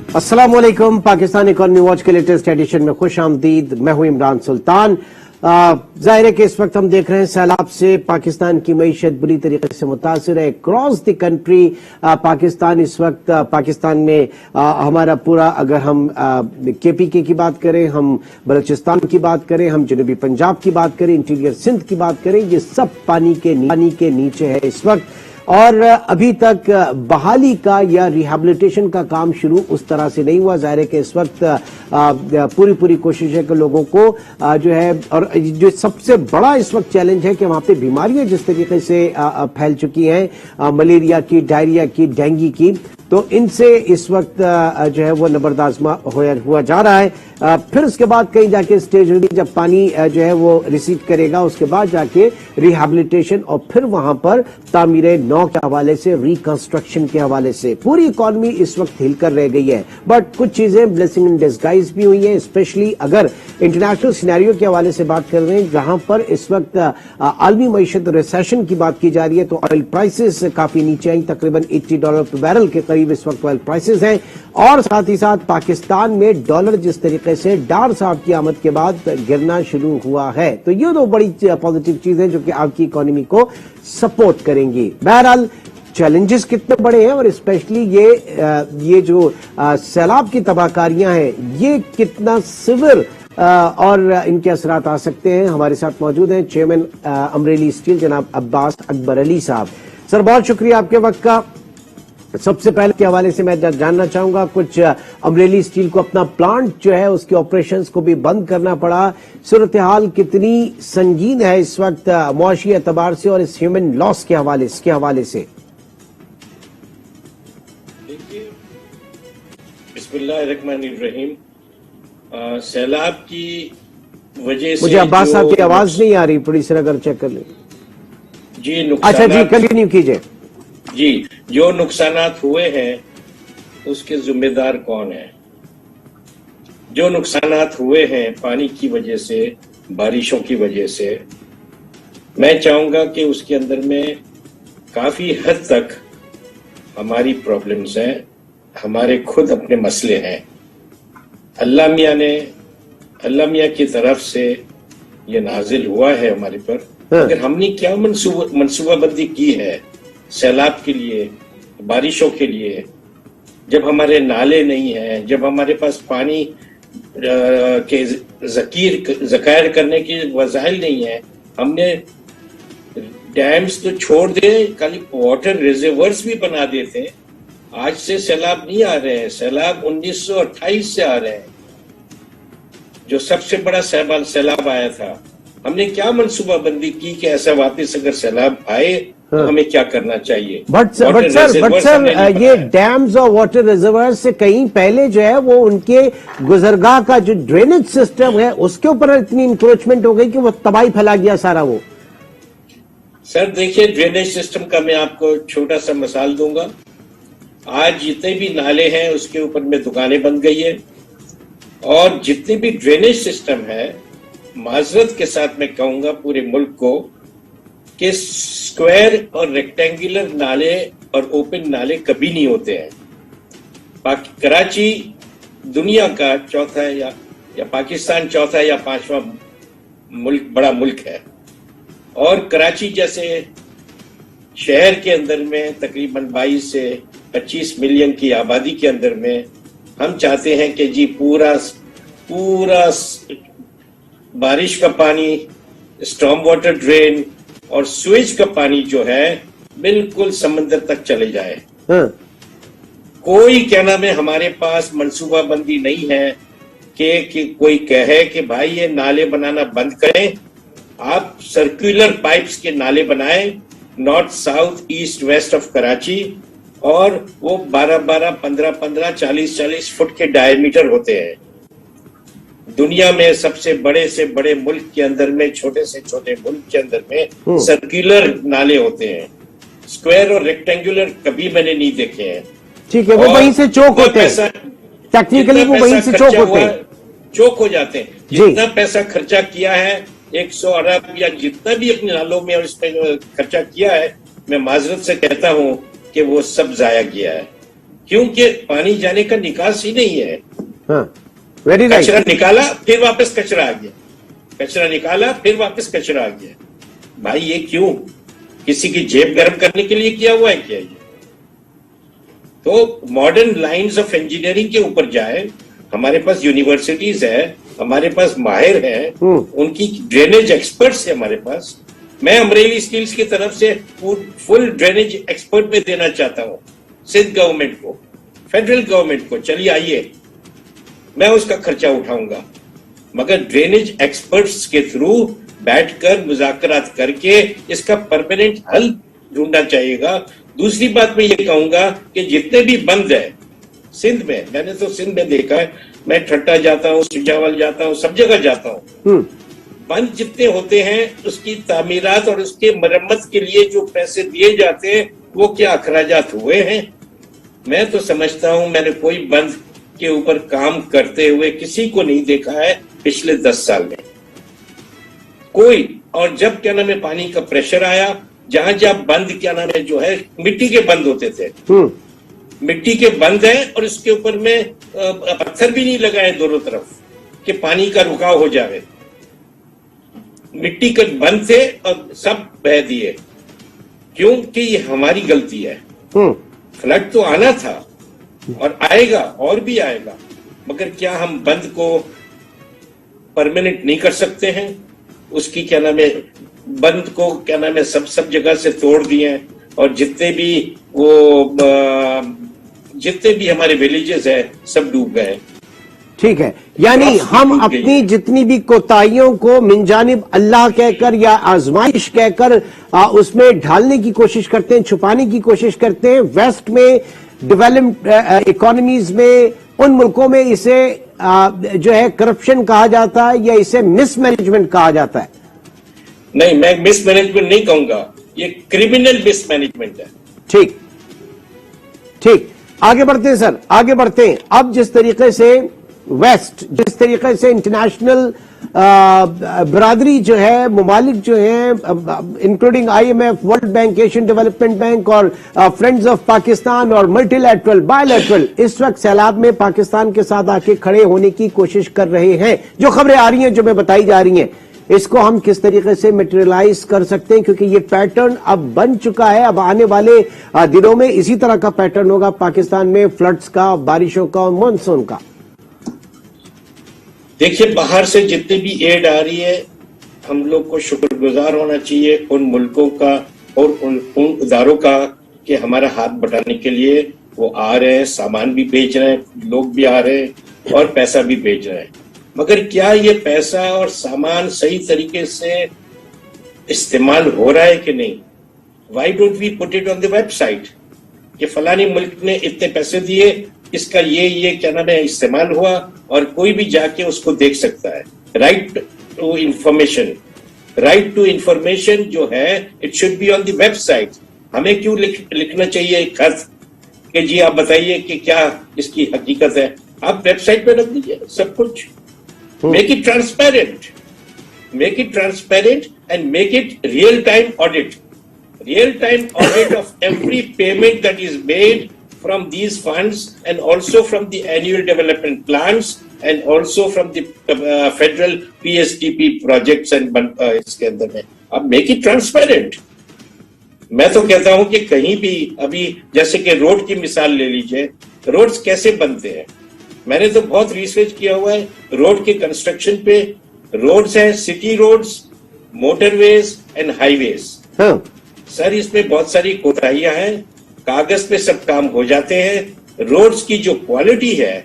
अस्सलाम वालेकुम। Pakistan economy watch के लेटेस्ट एडिशन में खुश आमदीद। मैं हूं इमरान सुल्तान। जाहिर है कि इस वक्त हम देख रहे हैं सैलाब से पाकिस्तान की मईशत बुरी तरीके से मुतासिर है। क्रॉस द कंट्री पाकिस्तान इस वक्त पाकिस्तान में हमारा पूरा, अगर हम KPK की बात करें, हम बलूचिस्तान की बात करें, हम जनूबी पंजाब की बात करें, इंटीरियर सिंध की बात करें, ये सब पानी के नीचे है इस वक्त। और अभी तक बहाली का या रिहैबिलिटेशन का काम शुरू उस तरह से नहीं हुआ। जाहिर है कि इस वक्त पूरी कोशिश है कि लोगों को जो है, और जो सबसे बड़ा इस वक्त चैलेंज है कि वहां पे बीमारियां जिस तरीके से फैल चुकी हैं, मलेरिया की, डायरिया की, डेंगू की, तो इनसे इस वक्त जो है वो नबरदाज़मा हुआ जा रहा है। फिर उसके बाद कहीं जाके स्टेज होगी जब पानी जो है वो रिसीड करेगा, उसके बाद जाके रिहैबिलिटेशन और फिर वहां पर तामीरे नौ के हवाले से, रिकंस्ट्रक्शन के हवाले से पूरी इकॉनमी इस वक्त हिलकर रह गई है। बट कुछ चीजें ब्लेसिंग इन डिस्गाइज भी हुई हैं, स्पेशली अगर इंटरनेशनल सिनेरियो के हवाले से बात कर रहे हैं, जहां पर इस वक्त आलमी मईशत रिसेशन की बात की जा रही है। तो ऑयल प्राइसेस काफी नीचे आई, तकरीबन $80 पर बैरल के करीब इस वक्त ऑयल प्राइसेस हैं। और साथ ही साथ पाकिस्तान में डॉलर जिस तरीके से डार साहब की आमद के बाद गिरना शुरू हुआ है, तो ये दो बड़ी पॉजिटिव चीजें जो कि आपकी इकोनॉमी को सपोर्ट करेंगी। बहरहाल चैलेंजेस कितने बड़े हैं और स्पेशली ये जो सैलाब की तबाहकारियां हैं, ये कितना सिवियर और इनके असरात आ सकते हैं। हमारे साथ मौजूद हैं चेयरमैन अमरेली स्टील जनाब अब्बास अकबर अली साहब। सर, बहुत शुक्रिया आपके वक्त का। सबसे पहले के हवाले से मैं जानना चाहूंगा, कुछ अमरेली स्टील को अपना प्लांट जो है उसके ऑपरेशंस को भी बंद करना पड़ा। सूरत हाल कितनी संगीन है इस वक्त मुआशी एतबार से और इस ह्यूमन लॉस के हवाले से? देखिए, बिस्मिल्लाहिर्रहमानिर्रहीम, सैलाब की वजह से मुझे अब्बास साहब की आवाज नहीं आ रही, प्रोड्यूसर अगर चेक कर ले जी। अच्छा जी, कंटिन्यू कीजिए जी। जो नुकसानात हुए हैं उसके जिम्मेदार कौन है? जो नुकसानात हुए हैं पानी की वजह से, बारिशों की वजह से, मैं चाहूंगा कि उसके अंदर में काफी हद तक हमारी प्रॉब्लम्स हैं, हमारे खुद अपने मसले हैं। अल्लाह मियां की तरफ से ये नाजिल हुआ है हमारे पर। अगर हमने क्या मनसूबाबंदी की है सैलाब के लिए, बारिशों के लिए, जब हमारे नाले नहीं हैं, जब हमारे पास पानी के ज़खायर करने की वसाइल नहीं है, हमने डैम्स तो छोड़ दे, खाली वाटर रिजर्वर्स भी बना देते। आज से सैलाब नहीं आ रहे हैं, सैलाब 1928 से आ रहे हैं, जो सबसे बड़ा सैलाब आया था। हमने क्या मनसूबाबंदी की कि ऐसा वापस अगर सैलाब आए तो हमें क्या करना चाहिए? बट सर ये डैम्स और वाटर रिजर्वर से कहीं पहले जो है वो उनके गुजरगाह का जो ड्रेनेज सिस्टम है उसके ऊपर इतनी इंक्रोचमेंट हो गई कि वो तबाही फैला गया सारा वो। सर देखिए, ड्रेनेज सिस्टम का मैं आपको छोटा सा मिसाल दूंगा। आज जितने भी नाले हैं उसके ऊपर में दुकानें बन गई है, और जितने भी ड्रेनेज सिस्टम है, माजरत के साथ मैं कहूंगा पूरे मुल्क को कि स्क्वायर और रेक्टेंगुलर नाले और ओपन नाले कभी नहीं होते हैं। कराची दुनिया का चौथा या पाकिस्तान चौथा या पांचवा बड़ा मुल्क है, और कराची जैसे शहर के अंदर में तकरीबन 22 से 25 मिलियन की आबादी के अंदर में हम चाहते हैं कि जी पूरा बारिश का पानी, स्टॉर्म वाटर ड्रेन और स्विच का पानी जो है बिल्कुल समंदर तक चले जाए। कोई क्या नाम है, हमारे पास मनसूबाबंदी नहीं है कि कोई कहे कि भाई ये नाले बनाना बंद करें। आप सर्कुलर पाइप्स के नाले बनाएं, north south east west of Karachi, और वो 12-12, 15-15, 40-40 फुट के डायमीटर होते हैं। दुनिया में सबसे बड़े से बड़े मुल्क के अंदर में, छोटे से छोटे मुल्क के अंदर में सर्कुलर नाले होते हैं। स्क्वायर और रेक्टेंगुलर कभी मैंने नहीं देखे हैं। ठीक है, वो वहीं से चौक होते हैं, टेक्निकली वो वहीं से चौक होते हैं, चौक हो जाते हैं। जितना पैसा खर्चा किया है 100 अरब या जितना भी अपने नालों में और इस पे खर्चा किया है, मैं माजरत से कहता हूं कि वो सब जाया गया है। क्योंकि पानी जाने का निकास ही नहीं है। हाँ, वेरी राइट। कचरा निकाला फिर वापस कचरा आ गया, कचरा निकाला फिर वापस कचरा आ गया। भाई ये क्यों? किसी की जेब गर्म करने के लिए किया हुआ है क्या ये? तो मॉडर्न लाइंस ऑफ इंजीनियरिंग के ऊपर जाए। हमारे पास यूनिवर्सिटीज है, हमारे पास माहिर हैं, उनकी ड्रेनेज एक्सपर्ट्स है हमारे पास। मैं अमरेली स्टील्स की तरफ से फुल ड्रेनेज एक्सपर्ट में देना चाहता हूं सिंध गवर्नमेंट को, फेडरल गवर्नमेंट को। चलिए आइए, मैं उसका खर्चा उठाऊंगा, मगर ड्रेनेज एक्सपर्ट्स के थ्रू बैठकर मुज़ाकरात करके इसका परमानेंट हल ढूंढना चाहिएगा। दूसरी बात मैं ये कहूंगा कि जितने भी बंद है सिंध में, मैंने तो सिंध में देखा है, मैं ठट्टा जाता हूँ, सुजावल जाता हूँ, सब जगह जाता हूँ, बंद जितने होते हैं उसकी तामीरात और उसके मरम्मत के लिए जो पैसे दिए जाते हैं वो क्या अखराजात हुए हैं? मैं तो समझता हूं मैंने कोई बंद के ऊपर काम करते हुए किसी को नहीं देखा है पिछले 10 साल में, कोई। और जब क्या नाम है पानी का प्रेशर आया, जहां जहां बंद क्या नाम है जो है मिट्टी के बंद होते थे, मिट्टी के बंद है और उसके ऊपर में पत्थर भी नहीं लगाए दोनों तरफ कि पानी का रुकाव हो जाए। मिट्टी के बंद थे और सब बह दिए, क्योंकि ये हमारी गलती है। फ्लड तो आना था और आएगा और भी आएगा, मगर क्या हम बंद को परमानेंट नहीं कर सकते हैं? उसकी क्या नाम है बंद को क्या नाम है सब जगह से तोड़ दिए, और जितने भी हमारे विलेजेस है सब डूब गए। ठीक है, यानी हम अपनी जितनी भी कोताहियों को मिनजानिब अल्लाह कहकर या आजमाइश कहकर उसमें ढालने की कोशिश करते हैं, छुपाने की कोशिश करते हैं। वेस्ट में डेवलप्ड इकोनॉमीज में, उन मुल्कों में इसे जो है करप्शन कहा जाता है या इसे मिसमैनेजमेंट कहा जाता है। नहीं, मैं मिसमैनेजमेंट नहीं कहूंगा, ये क्रिमिनल मिसमैनेजमेंट है। ठीक ठीक, आगे बढ़ते हैं सर, आगे बढ़ते हैं। अब जिस तरीके से वेस्ट, जिस तरीके से इंटरनेशनल बरादरी जो है, ममालिक जो है, including IMF, world bank, Asian development bank और फ्रेंड्स ऑफ पाकिस्तान और मल्टीलैटरल, बायलैटरल, इस वक्त सैलाब में पाकिस्तान के साथ आके खड़े होने की कोशिश कर रहे हैं। जो खबरें आ रही हैं, जो मैं बताई जा रही हैं, इसको हम किस तरीके से मटेरियलाइज कर सकते हैं? क्योंकि ये पैटर्न अब बन चुका है। अब आने वाले दिनों में इसी तरह का पैटर्न होगा पाकिस्तान में, फ्लड्स का, बारिशों का और मानसून का। देखिए, बाहर से जितनी भी एड आ रही है, हम लोग को शुक्रगुजार होना चाहिए उन मुल्कों का और उन इदारों का कि हमारा हाथ बटाने के लिए वो आ रहे हैं, सामान भी भेज रहे हैं, लोग भी आ रहे हैं और पैसा भी भेज रहे हैं। मगर क्या ये पैसा और सामान सही तरीके से इस्तेमाल हो रहा है कि नहीं? Why don't we put it on the website कि फलानी मुल्क ने इतने पैसे दिए, इसका ये क्या नाम है इस्तेमाल हुआ, और कोई भी जाके उसको देख सकता है। राइट टू इंफॉर्मेशन जो है it should be on the website. हमें क्यों लिखना चाहिए खत कि जी आप बताइए कि क्या इसकी हकीकत है? आप वेबसाइट पे रख दीजिए सब कुछ। Make it transparent and make it real time audit of every payment that is made from these funds, and also from the annual development plans, and also from the federal PSDP projects and इसके अंदर में अब make it transparent। मैं तो कहता हूं कि कहीं भी अभी जैसे कि रोड की मिसाल ले लीजिए, रोड्स कैसे बनते हैं? मैंने तो बहुत रिसर्च किया हुआ है रोड के कंस्ट्रक्शन पे। रोड्स हैं city roads, motorways and highways. Sir इसमें बहुत सारी कोताहियां हैं, कागज पे सब काम हो जाते हैं। रोड्स की जो क्वालिटी है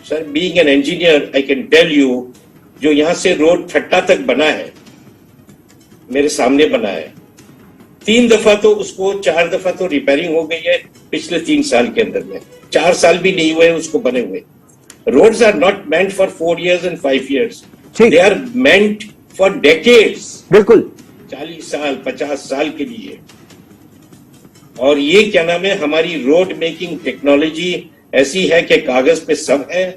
sir, being an engineer I can tell you, जो यहां से रोड ठट्टा तक बना है, मेरे सामने बना है, 3 दफा तो उसको 4 दफा तो रिपेयरिंग हो गई है पिछले 3 साल के अंदर में। 4 साल भी नहीं हुए उसको बने हुए। Roads are not meant for 4 years and 5 years, they are meant for decades. बिल्कुल, 40 साल 50 साल के लिए। और ये क्या नाम है, हमारी रोड मेकिंग टेक्नोलॉजी ऐसी है कि कागज पे सब है।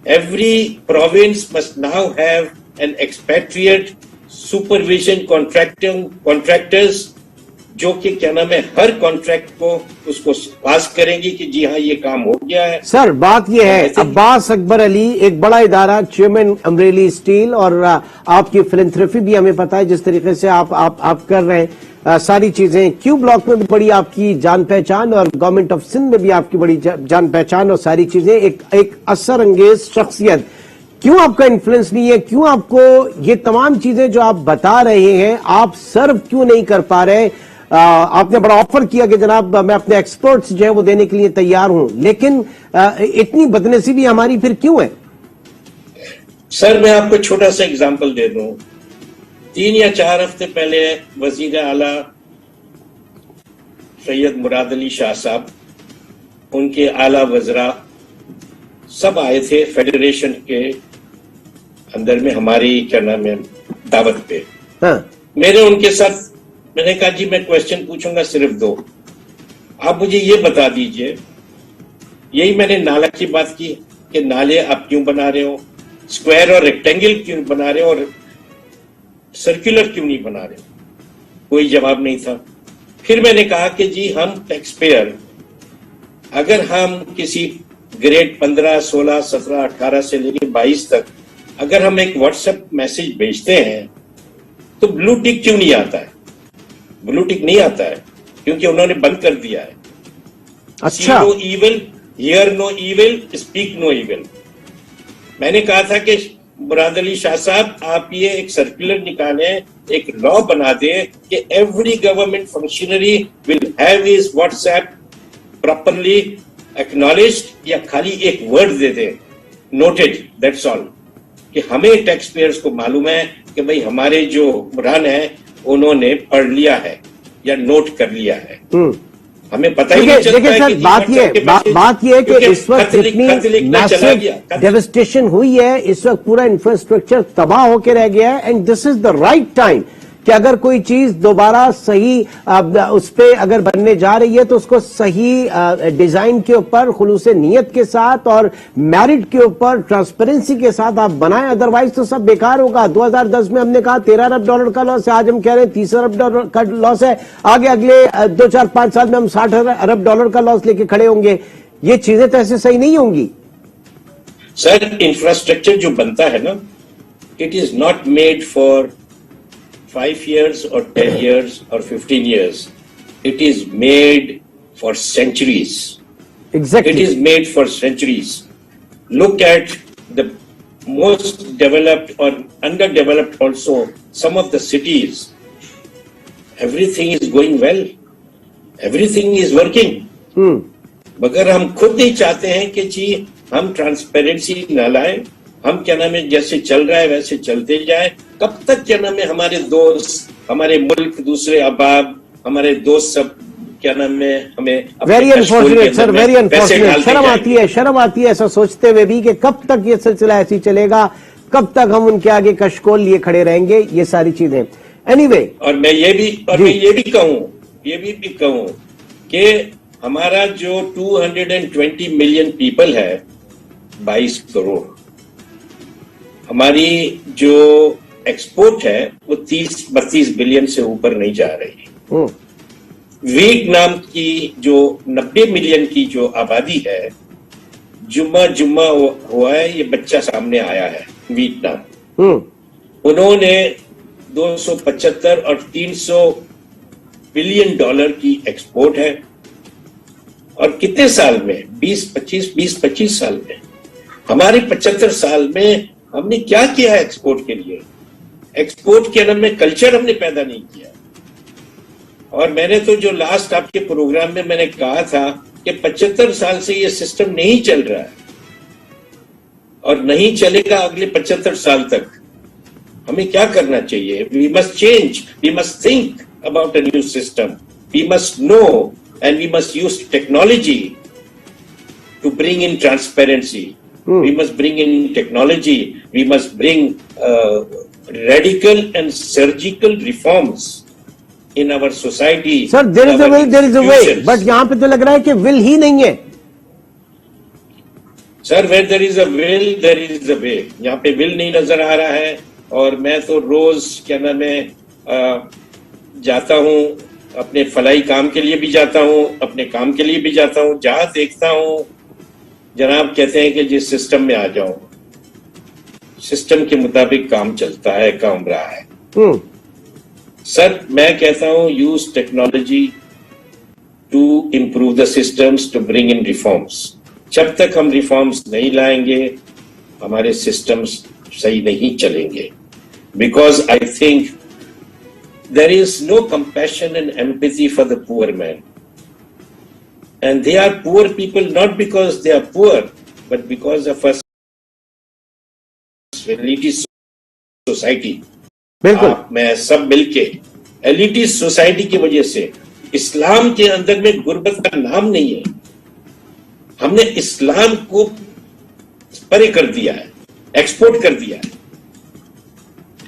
Every province must now have an expatriate supervision contractors جو کہ کیا نام ہے ہر کانٹریکٹ کو اس کو پاس کریں گی کہ جی ہاں یہ کام ہو گیا ہے. سر بات یہ ہے عباس اکبر علی ایک بڑا ادارہ چیئرمین امریلی اسٹیل اور آپ کی فلنتھرپی بھی ہمیں پتا ہے جس طریقے سے آپ کر رہے ہیں ساری چیزیں کیو بلاک میں بھی بڑی آپ کی جان پہچان اور گورنمنٹ آف سندھ میں بھی آپ کی بڑی جان پہچان اور ساری چیزیں ایک اثر انگیز شخصیت کیوں آپ کا انفلوئنس نہیں ہے کیوں آپ کو یہ تمام چیزیں جو آپ بتا رہے ہیں آپ سرو کیوں نہیں کر پا رہے آپ نے بڑا آفر کیا کہ جناب میں اپنے ایکسپرٹس جو ہے وہ دینے کے لیے تیار ہوں لیکن اتنی بدنصیبی ہماری پھر کیوں ہے؟ سر میں آپ کو چھوٹا سا اگزامپل دے دوں 3 یا 4 ہفتے پہلے وزیر اعلیٰ سید مراد علی شاہ صاحب ان کے اعلیٰ وزراء سب آئے تھے فیڈریشن کے اندر میں ہماری کیا نام ہے دعوت پہ. میرے ان کے ساتھ میں نے کہا جی میں کوشچن پوچھوں گا صرف 2. آپ مجھے یہ بتا دیجئے یہی میں نے نالا کی بات کی کہ نالے آپ کیوں بنا رہے ہو اسکوائر اور ریکٹینگل کیوں بنا رہے ہو اور سرکولر کیوں نہیں بنا رہے ہو. کوئی جواب نہیں تھا. پھر میں نے کہا کہ جی ہم ٹیکس پیئر اگر ہم کسی گریڈ 15 16 17 18 سے لے کے 22 تک اگر ہم ایک واٹس ایپ میسج بھیجتے ہیں تو بلو ٹک کیوں نہیں آتا ہے؟ بلو ٹک نہیں آتا ہے کیونکہ انہوں نے بند کر دیا ہے. اچھا see no evil hear no evil speak no evil. میں نے کہا تھا کہ مراد علی شاہ صاحب آپ یہ ایک سرکولر نکالیں ایک لا بنا دیں کہ every government functionary will have his what's app properly acknowledged یا خالی ایک ورڈ دے دیں نوٹڈ دیٹس آل کہ ہمیں ٹیکس پیئرز کو معلوم ہے کہ بھئی ہمارے جو رن ہے انہوں نے پڑھ لیا ہے یا نوٹ کر لیا ہے. ہمیں پتہ ہی نہیں چلتا ہے کہ بات یہ ہے کہ اس وقت اتنی میسو ڈیوسٹیشن ہوئی ہے اس وقت پورا انفراسٹرکچر تباہ ہو کے رہ گیا ہے and this is the right time کہ اگر کوئی چیز دوبارہ صحیح اس پہ اگر بننے جا رہی ہے تو اس کو صحیح ڈیزائن کے اوپر خلوص نیت کے ساتھ اور میرٹ کے اوپر ٹرانسپیرنسی کے ساتھ آپ بنائیں ادروائز تو سب بیکار ہوگا. 2010 میں ہم نے کہا $13 ارب کا لاس ہے آج ہم کہہ رہے ہیں $30 ارب کا لاس ہے آگے اگلے 2-4-5 سال میں ہم $60 ارب کا لاس لے کے کھڑے ہوں گے. یہ چیزیں تو ایسے صحیح نہیں ہوں گی. سر انفراسٹرکچر جو بنتا ہے نا it is not made for 5 years or 10 years or 15 years. It is made for centuries. Exactly. It is made for centuries. Look at the most developed or underdeveloped also, some of the cities. Everything is going well. Everything is working. مگر ہم خود نہیں چاہتے ہیں کہ جی ہم transparency نہ لائیں ہم کیا نام ہے جیسے چل رہا ہے ویسے چلتے جائیں. کب تک کیا نام ہے ہمارے دوست ہمارے ملک دوسرے احباب ہمارے دوست سب کیا نام ہے ہمیں ویری انفارچونیٹ سر ویری انفارچونیٹ شرم آتی ہے ایسا سوچتے ہوئے بھی کہ کب تک یہ سلسلہ ایسی چلے گا کب تک ہم ان کے آگے کشکول لیے کھڑے رہیں گے یہ ساری چیزیں. اینی وے اور میں یہ بھی کہوں کہ ہمارا جو 220 ملین پیپل ہے 22 کروڑ ہماری جو ایکسپورٹ ہے وہ 30-32 بلین سے اوپر نہیں جا رہی. ویتنام کی جو 90 ملین کی جو آبادی ہے جمعہ ہوا ہے یہ بچہ سامنے آیا ہے ویتنام. انہوں نے $275 اور $300 بلین کی ایکسپورٹ ہے اور کتنے سال میں 20-25 سال میں ہمارے 75 سال میں ہم نے کیا کیا ہے ایکسپورٹ کے لیے. ایکسپورٹ کے نام میں کلچر ہم نے پیدا نہیں کیا. اور میں نے تو جو لاسٹ آپ کے پروگرام میں نے کہا تھا کہ 75 سال سے یہ سسٹم نہیں چل رہا ہے اور نہیں چلے گا اگلے 75 سال تک. ہمیں کیا کرنا چاہیے؟ We must change, we must think about a new system, we must know and we must use technology to bring in transparency. We must bring in technology. We must bring radical and surgical reforms in our society. Sir, there is a way. But یہاں پہ تو لگ رہا ہے کہ will ہی نہیں ہے. Sir, where there is a will, there is a way. یہاں پہ will نہیں نظر آ رہا ہے اور میں تو روز کیا نام ہے جاتا ہوں اپنے فلاحی کام کے لیے بھی جاتا ہوں, اپنے کام کے لیے بھی جاتا ہوں, جہاں دیکھتا ہوں جناب کہتے ہیں کہ جس سسٹم میں آ جاؤ, سسٹم کے مطابق کام چلتا ہے, کام رہا ہے. سر میں کہتا ہوں use technology to improve the systems, to bring in reforms. جب تک ہم ریفارمس نہیں لائیں گے ہمارے سسٹمس صحیح نہیں چلیں گے. Because I think there is no compassion and empathy for the poor man. And they are poor people not because they are poor, but because of a elitist society. بالکل آپ میں سب مل کے elitist سوسائٹی کی وجہ سے اسلام کے اندر میں غربت کا نام نہیں ہے. ہم نے اسلام کو پرے کر دیا ہے, ایکسپورٹ کر دیا ہے.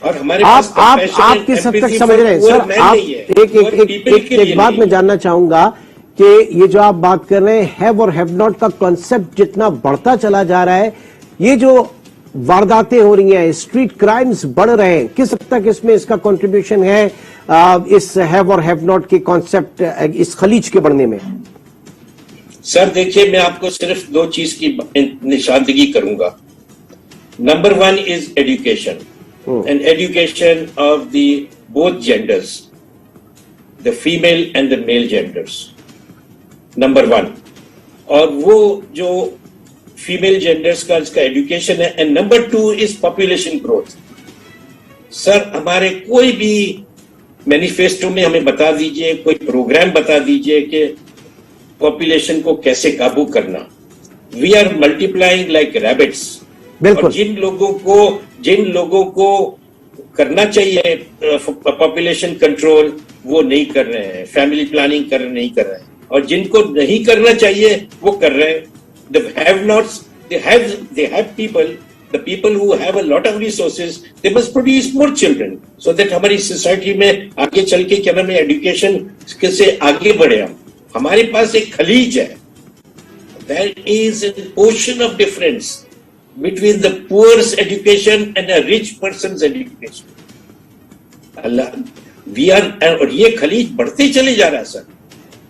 اور ہمارے آپ کس حد تک سمجھ رہے ہیں سر؟ آپ ایک بات میں جاننا چاہوں گا کہ یہ جو آپ بات کر رہے ہیں ہیو اور ہیو ناٹ کا کانسیپٹ جتنا بڑھتا چلا جا رہا ہے, یہ جو وارداتیں ہو رہی ہیں, اسٹریٹ کرائمز بڑھ رہے ہیں, کس حد تک اس میں اس کا کنٹریبیوشن ہے اس ہیو اور ہیو ناٹ کے کانسیپٹ اس خلیج کے بڑھنے میں؟ سر دیکھیے میں آپ کو صرف دو چیز کی نشاندہی کروں گا. Number 1 is education. And education of the both genders, the female and the male genders. Number 1. اور وہ جو فیمیل جینڈرز کا اس کا ایڈوکیشن ہے. And number 2 is population growth. Sir ہمارے کوئی بھی مینیفیسٹو میں ہمیں بتا دیجئے, کوئی پروگرام بتا دیجئے کہ پاپولیشن کو کیسے قابو کرنا. We are multiplying like rabbits. اور جن لوگوں کو کرنا چاہیے پاپولیشن کنٹرول وہ نہیں کر رہے ہیں, فیملی پلاننگ نہیں کر رہے ہیں, اور جن کو نہیں کرنا چاہیے وہ کر رہے ہیں. The have-nots, they have people, the people who have a lot of resources, they must produce more children so that ہماری سوسائٹی میں آگے چل کے کیا نام ہے ایڈوکیشن سے آگے بڑھے. ہمارے پاس ایک خلیج ہے. There is an ocean of difference between the poor's education and a rich person's education. اور یہ خلیج بڑھتے چلے جا رہا ہے سر.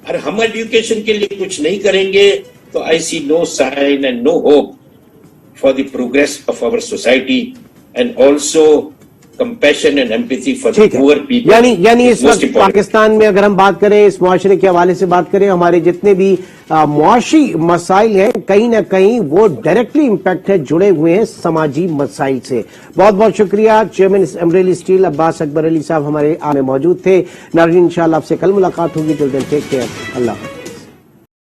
اور ہم ایڈوکیشن کے لیے کچھ نہیں کریں گے تو I see no sign and no hope for the progress of our society and also compassion and empathy for the poor people. یعنی اس وقت پاکستان میں اگر ہم بات کریں, اس معاشرے کے حوالے سے بات کریں, ہمارے جتنے بھی معاشی مسائل ہیں کہیں نہ کہیں وہ ڈائریکٹلی امپیکٹ ہے, جڑے ہوئے ہیں سماجی مسائل سے. بہت بہت شکریہ چیئرمین امریلی اسٹیل عباس اکبر علی صاحب ہمارے میں موجود تھے. ناظرین انشاءاللہ آپ سے کل ملاقات ہوگی. ٹل دین ٹیک کیئر. اللہ حافظ.